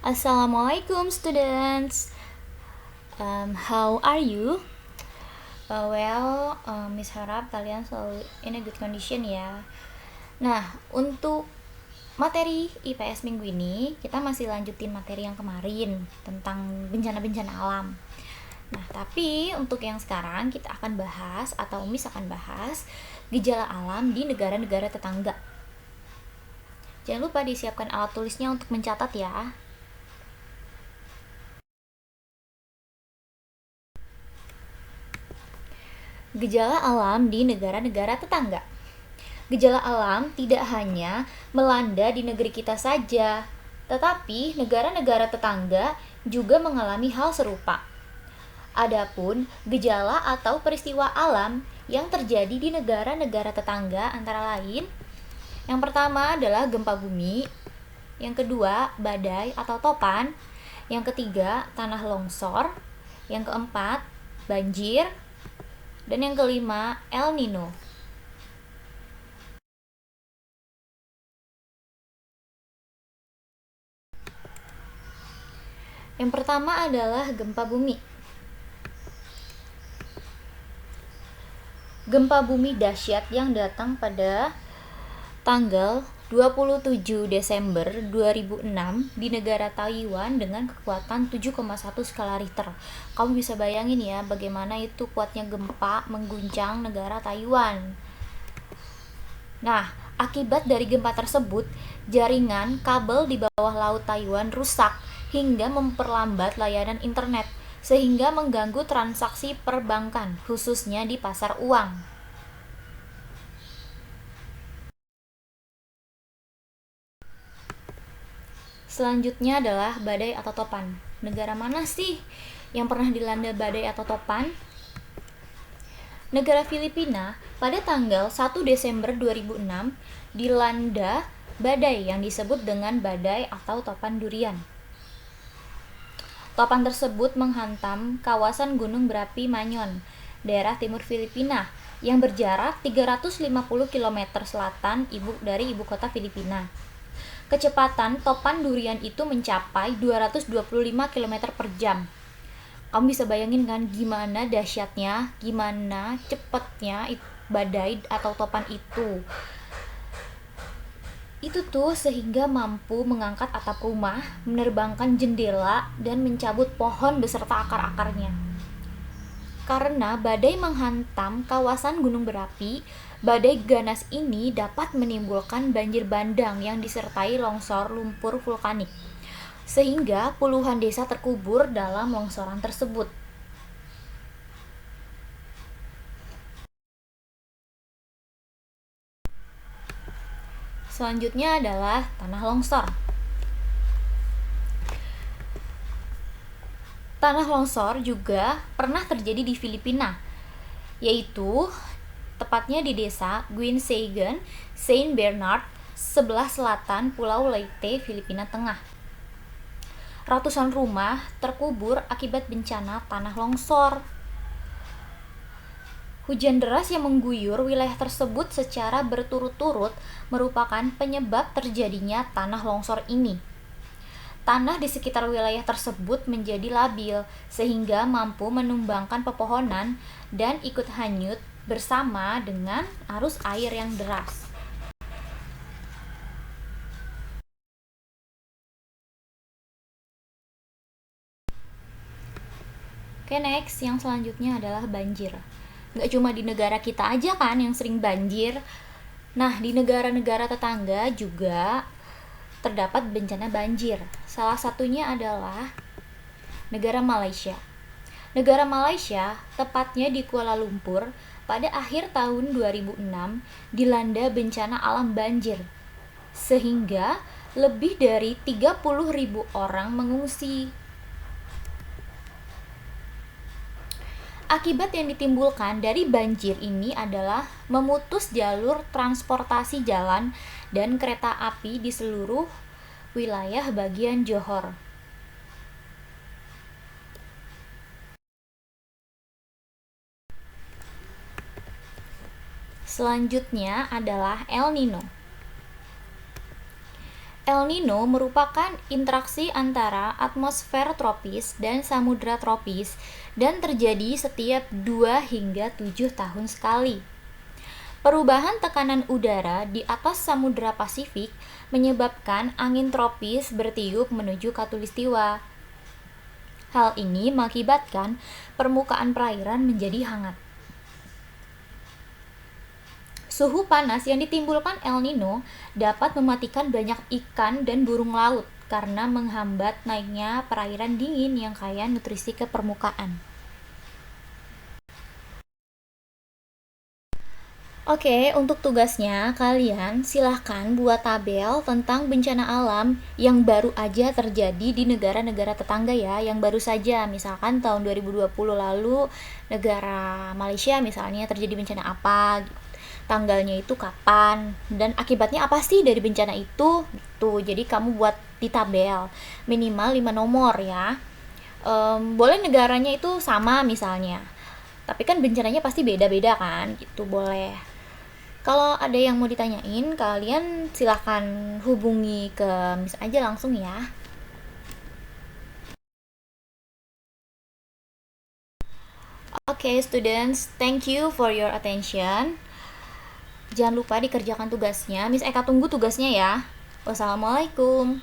Assalamualaikum students. How are you? Miss harap kalian selalu in a good condition ya. Nah, untuk materi IPS minggu ini kita masih lanjutin materi yang kemarin tentang bencana-bencana alam. Nah, tapi untuk yang sekarang kita akan bahas atau Miss akan bahas gejala alam di negara-negara tetangga. Jangan lupa disiapkan alat tulisnya untuk mencatat ya. Gejala alam di negara-negara tetangga. Gejala alam tidak hanya melanda di negeri kita saja, tetapi negara-negara tetangga juga mengalami hal serupa. Adapun gejala atau peristiwa alam yang terjadi di negara-negara tetangga antara lain, yang pertama adalah gempa bumi, yang kedua badai atau topan, yang ketiga tanah longsor, yang keempat banjir, dan yang kelima El Nino. Yang pertama adalah gempa bumi. Gempa bumi dahsyat yang datang pada tanggal 27 Desember 2006 di negara Taiwan dengan kekuatan 7,1 skala Richter. Kamu bisa bayangin ya bagaimana itu kuatnya gempa mengguncang negara Taiwan. Nah, akibat dari gempa tersebut, jaringan kabel di bawah laut Taiwan rusak hingga memperlambat layanan internet, sehingga mengganggu transaksi perbankan, khususnya di pasar uang. Selanjutnya adalah badai atau topan. Negara mana sih yang pernah dilanda badai atau topan? Negara Filipina pada tanggal 1 Desember 2006 dilanda badai yang disebut dengan badai atau topan durian. Topan tersebut menghantam kawasan gunung berapi Manyon, daerah timur Filipina, yang berjarak 350 km selatan dari ibu kota Filipina. Kecepatan topan durian itu mencapai 225 km per jam. Kamu bisa bayangin kan gimana dahsyatnya, gimana cepatnya badai atau topan itu. Itu tuh sehingga mampu mengangkat atap rumah, menerbangkan jendela, dan mencabut pohon beserta akar-akarnya. Karena badai menghantam kawasan gunung berapi, badai ganas ini dapat menimbulkan banjir bandang yang disertai longsor lumpur vulkanik, sehingga puluhan desa terkubur dalam longsoran tersebut. Selanjutnya adalah tanah longsor. Tanah longsor juga pernah terjadi di Filipina, yaitu tepatnya di desa Guinsegan, Saint Bernard, sebelah selatan Pulau Leyte, Filipina Tengah. Ratusan rumah terkubur akibat bencana tanah longsor. Hujan deras yang mengguyur wilayah tersebut secara berturut-turut merupakan penyebab terjadinya tanah longsor ini. Tanah di sekitar wilayah tersebut menjadi labil sehingga mampu menumbangkan pepohonan dan ikut hanyut bersama dengan arus air yang deras. Oke, next, yang selanjutnya adalah banjir. Nggak cuma di negara kita aja kan yang sering banjir. Nah, di negara-negara tetangga juga terdapat bencana banjir. Salah satunya adalah negara Malaysia. Negara Malaysia, tepatnya di Kuala Lumpur, pada akhir tahun 2006 dilanda bencana alam banjir, sehingga lebih dari 30.000 orang mengungsi. Akibat yang ditimbulkan dari banjir ini adalah memutus jalur transportasi jalan dan kereta api di seluruh wilayah bagian Johor. Selanjutnya adalah El Nino. El Nino merupakan interaksi antara atmosfer tropis dan samudra tropis dan terjadi setiap 2 hingga 7 tahun sekali. Perubahan tekanan udara di atas Samudra Pasifik menyebabkan angin tropis bertiup menuju khatulistiwa. Hal ini mengakibatkan permukaan perairan menjadi hangat. Suhu panas yang ditimbulkan El Nino dapat mematikan banyak ikan dan burung laut karena menghambat naiknya perairan dingin yang kaya nutrisi ke permukaan. Oke, untuk tugasnya kalian silahkan buat tabel tentang bencana alam yang baru aja terjadi di negara-negara tetangga ya, yang baru saja. Misalkan tahun 2020 lalu negara Malaysia misalnya terjadi bencana apa, tanggalnya itu kapan, dan akibatnya apa sih dari bencana itu. Tuh, jadi kamu buat di tabel minimal 5 nomor ya. Boleh negaranya itu sama misalnya, tapi kan bencananya pasti beda-beda kan, gitu boleh. Kalau ada yang mau ditanyain, kalian silahkan hubungi ke Miss aja langsung ya. Oke, students, thank you for your attention. Jangan lupa dikerjakan tugasnya. Miss Eka tunggu tugasnya ya. Wassalamualaikum.